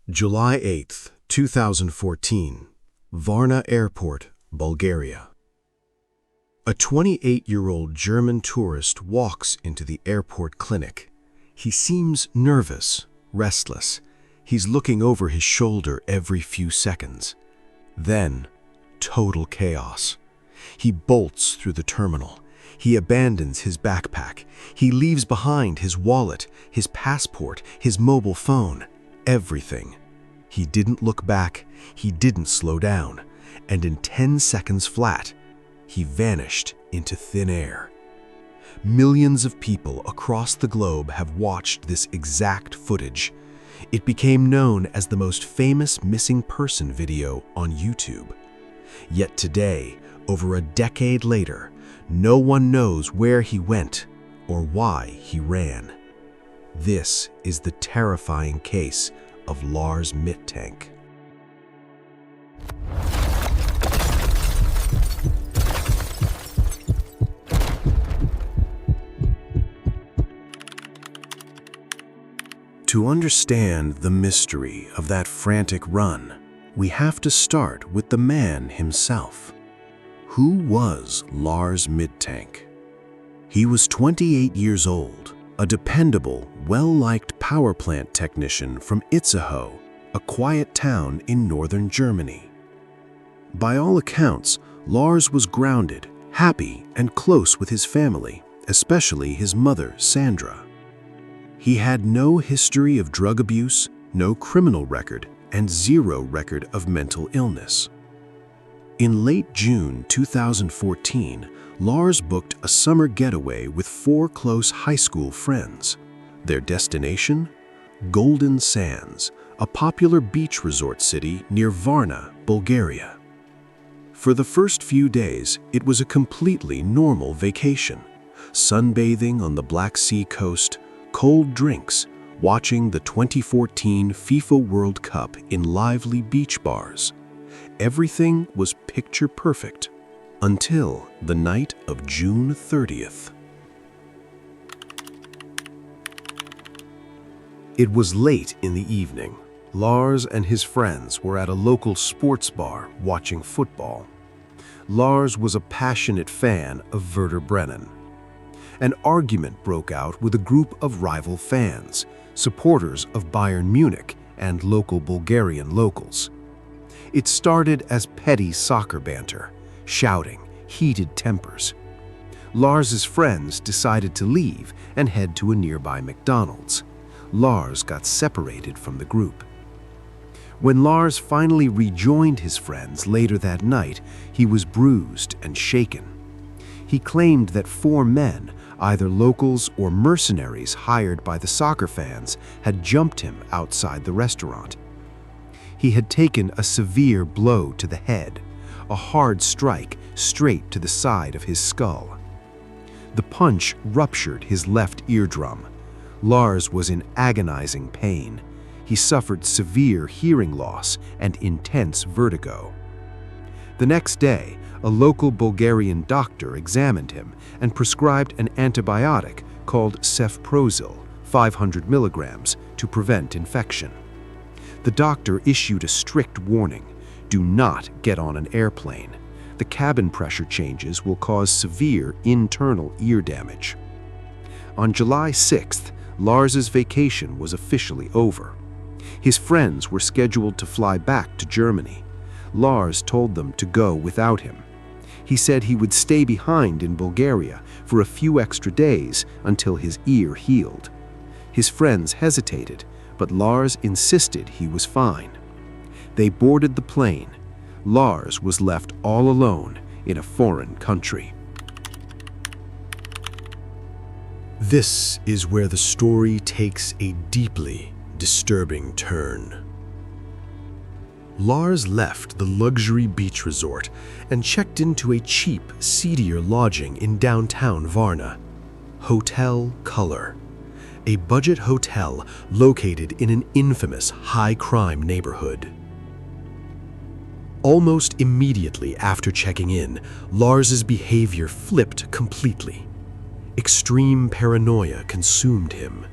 July 8th, 2014, Varna Airport, Bulgaria. A 28-year-old German tourist walks into the airport clinic. He seems nervous, restless. He's looking over his shoulder every few seconds. Then, total chaos. He bolts through the terminal. He abandons his backpack. He leaves behind his wallet, his passport, his mobile phone, everything. He didn't look back, he didn't slow down, and in 10 seconds flat, he vanished into thin air. Millions of people across the globe have watched this exact footage. It became known as the most famous missing person video on YouTube. Yet today, over a decade later, no one knows where he went or why he ran. This is the terrifying case of Lars Mittank. To understand the mystery of that frantic run, we have to start with the man himself. Who was Lars Mittank? He was 28 years old, a dependable, well-liked power plant technician from Itzehoe, a quiet town in northern Germany. By all accounts, Lars was grounded, happy, and close with his family, especially his mother, Sandra. He had no history of drug abuse, no criminal record, and zero record of mental illness. In late June 2014, Lars booked a summer getaway with 4 close high school friends. Their destination? Golden Sands, a popular beach resort city near Varna, Bulgaria. For the first few days, it was a completely normal vacation. Sunbathing on the Black Sea coast, cold drinks, watching the 2014 FIFA World Cup in lively beach bars. Everything was picture perfect until the night of June 30th. It was late in the evening. Lars and his friends were at a local sports bar watching football. Lars was a passionate fan of Werder Bremen. An argument broke out with a group of rival fans, supporters of Bayern Munich and local Bulgarian locals. It started as petty soccer banter, shouting, heated tempers. Lars's friends decided to leave and head to a nearby McDonald's. Lars got separated from the group. When Lars finally rejoined his friends later that night, he was bruised and shaken. He claimed that 4 men, either locals or mercenaries hired by the soccer fans, had jumped him outside the restaurant. He had taken a severe blow to the head, a hard strike straight to the side of his skull. The punch ruptured his left eardrum. Lars was in agonizing pain. He suffered severe hearing loss and intense vertigo. The next day, a local Bulgarian doctor examined him and prescribed an antibiotic called cefprozil, 500 milligrams, to prevent infection. The doctor issued a strict warning: do not get on an airplane. The cabin pressure changes will cause severe internal ear damage. On July 6th, Lars's vacation was officially over. His friends were scheduled to fly back to Germany. Lars told them to go without him. He said he would stay behind in Bulgaria for a few extra days until his ear healed. His friends hesitated, but Lars insisted he was fine. They boarded the plane. Lars was left all alone in a foreign country. This is where the story takes a deeply disturbing turn. Lars left the luxury beach resort and checked into a cheap, seedier lodging in downtown Varna. Hotel Color, a budget hotel located in an infamous high-crime neighborhood. Almost immediately after checking in, Lars's behavior flipped completely. Extreme paranoia consumed him.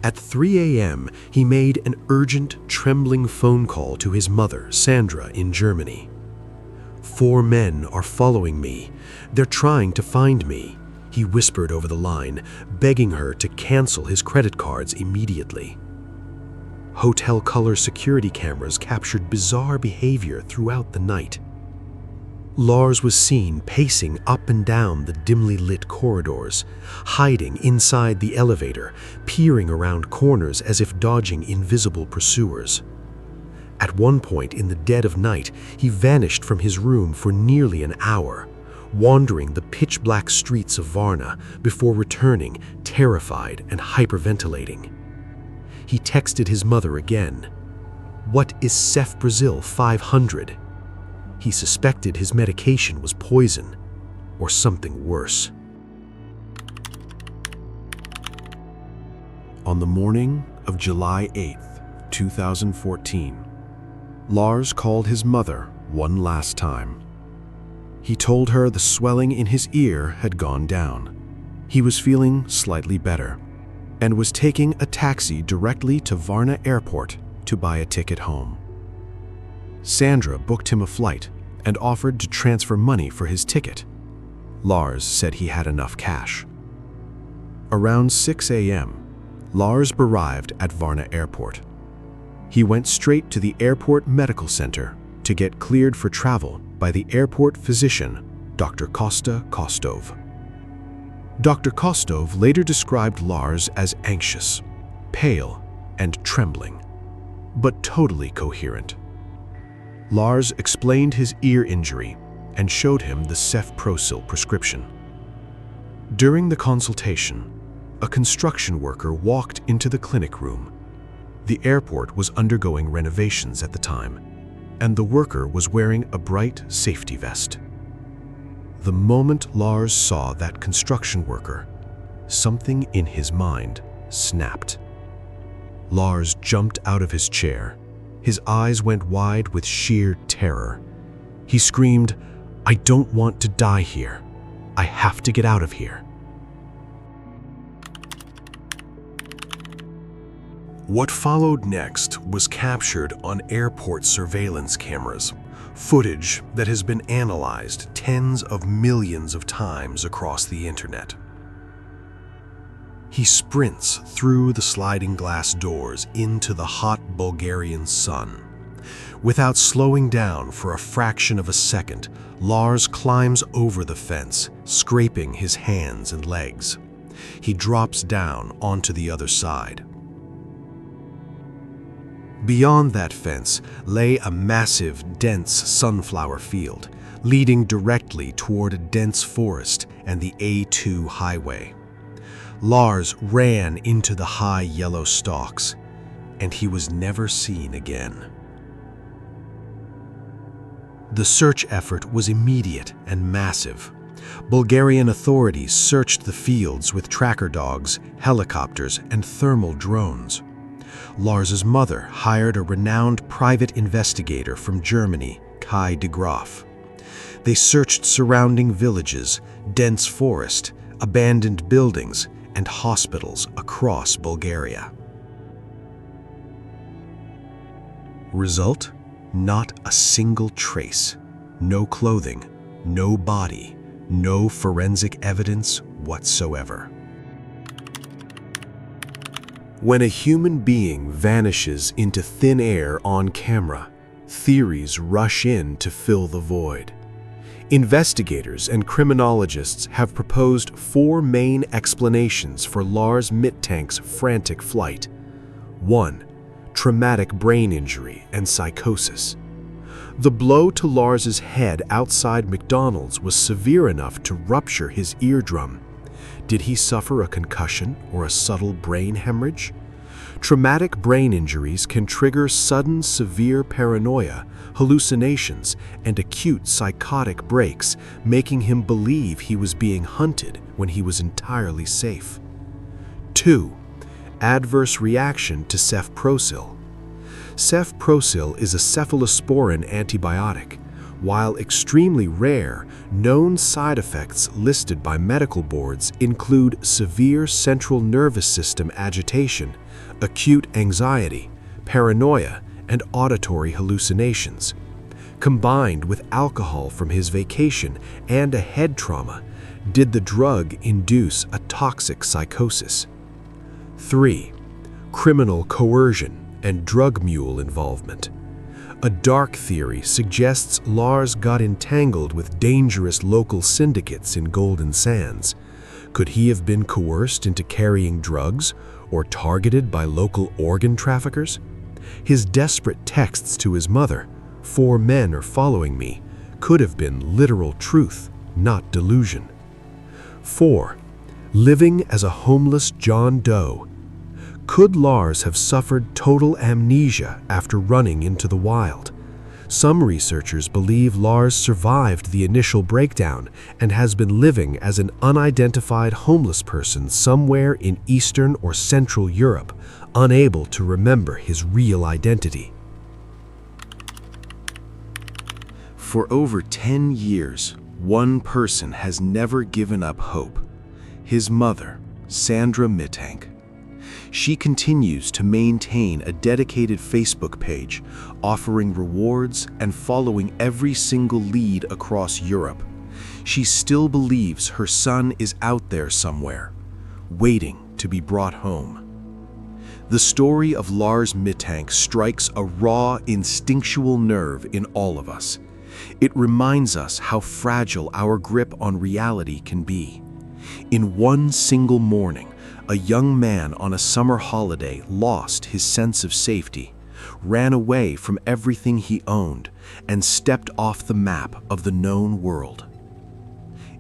At 3 a.m., he made an urgent, trembling phone call to his mother, Sandra, in Germany. "4 men are following me. They're trying to find me," he whispered over the line, begging her to cancel his credit cards immediately. Hotel color security cameras captured bizarre behavior throughout the night. Lars was seen pacing up and down the dimly lit corridors, hiding inside the elevator, peering around corners as if dodging invisible pursuers. At one point in the dead of night, he vanished from his room for nearly an hour, wandering the pitch-black streets of Varna before returning, terrified and hyperventilating. He texted his mother again. "What is Cefprozil 500? He suspected his medication was poison, or something worse. On the morning of July 8th, 2014, Lars called his mother one last time. He told her the swelling in his ear had gone down. He was feeling slightly better and was taking a taxi directly to Varna Airport to buy a ticket home. Sandra booked him a flight and offered to transfer money for his ticket. Lars said he had enough cash. Around 6 a.m., Lars arrived at Varna Airport. He went straight to the airport medical center to get cleared for travel by the airport physician, Dr. Kosta Kostov. Dr. Kostov later described Lars as anxious, pale, and trembling, but totally coherent. Lars explained his ear injury and showed him the Cefprozil prescription. During the consultation, a construction worker walked into the clinic room. The airport was undergoing renovations at the time, and the worker was wearing a bright safety vest. The moment Lars saw that construction worker, something in his mind snapped. Lars jumped out of his chair. His eyes went wide with sheer terror. He screamed, "I don't want to die here. I have to get out of here." What followed next was captured on airport surveillance cameras, footage that has been analyzed tens of millions of times across the internet. He sprints through the sliding glass doors into the hot Bulgarian sun. Without slowing down for a fraction of a second, Lars climbs over the fence, scraping his hands and legs. He drops down onto the other side. Beyond that fence lay a massive, dense sunflower field, leading directly toward a dense forest and the A2 highway. Lars ran into the high yellow stalks, and he was never seen again. The search effort was immediate and massive. Bulgarian authorities searched the fields with tracker dogs, helicopters, and thermal drones. Lars's mother hired a renowned private investigator from Germany, Kai de Graaf. They searched surrounding villages, dense forest, abandoned buildings, and hospitals across Bulgaria. Result? Not a single trace. No clothing, no body, no forensic evidence whatsoever. When a human being vanishes into thin air on camera, theories rush in to fill the void. Investigators and criminologists have proposed 4 main explanations for Lars Mittank's frantic flight. 1. Traumatic brain injury and psychosis. The blow to Lars's head outside McDonald's was severe enough to rupture his eardrum. Did he suffer a concussion or a subtle brain hemorrhage? Traumatic brain injuries can trigger sudden severe paranoia, hallucinations, and acute psychotic breaks, making him believe he was being hunted when he was entirely safe. 2. Adverse reaction to Cefprozil. Cefprozil is a cephalosporin antibiotic. While extremely rare, known side effects listed by medical boards include severe central nervous system agitation, acute anxiety, paranoia, and auditory hallucinations. Combined with alcohol from his vacation and a head trauma, did the drug induce a toxic psychosis? 3. Criminal coercion and drug mule involvement. A dark theory suggests Lars got entangled with dangerous local syndicates in Golden Sands. Could he have been coerced into carrying drugs or targeted by local organ traffickers? His desperate texts to his mother, "4 men are following me," could have been literal truth, not delusion. 4. Living as a homeless John Doe. Could Lars have suffered total amnesia after running into the wild? Some researchers believe Lars survived the initial breakdown and has been living as an unidentified homeless person somewhere in Eastern or Central Europe, unable to remember his real identity. For over 10 years, one person has never given up hope: his mother, Sandra Mittank. She continues to maintain a dedicated Facebook page, offering rewards and following every single lead across Europe. She still believes her son is out there somewhere, waiting to be brought home. The story of Lars Mittank strikes a raw, instinctual nerve in all of us. It reminds us how fragile our grip on reality can be. In one single morning, a young man on a summer holiday lost his sense of safety, ran away from everything he owned, and stepped off the map of the known world.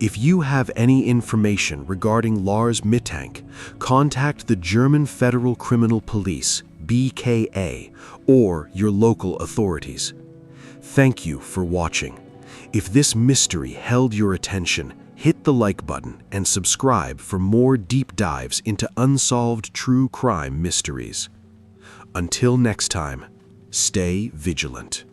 If you have any information regarding Lars Mittank, contact the German Federal Criminal Police, BKA, or your local authorities. Thank you for watching. If this mystery held your attention, hit the like button and subscribe for more deep dives into unsolved true crime mysteries. Until next time, stay vigilant.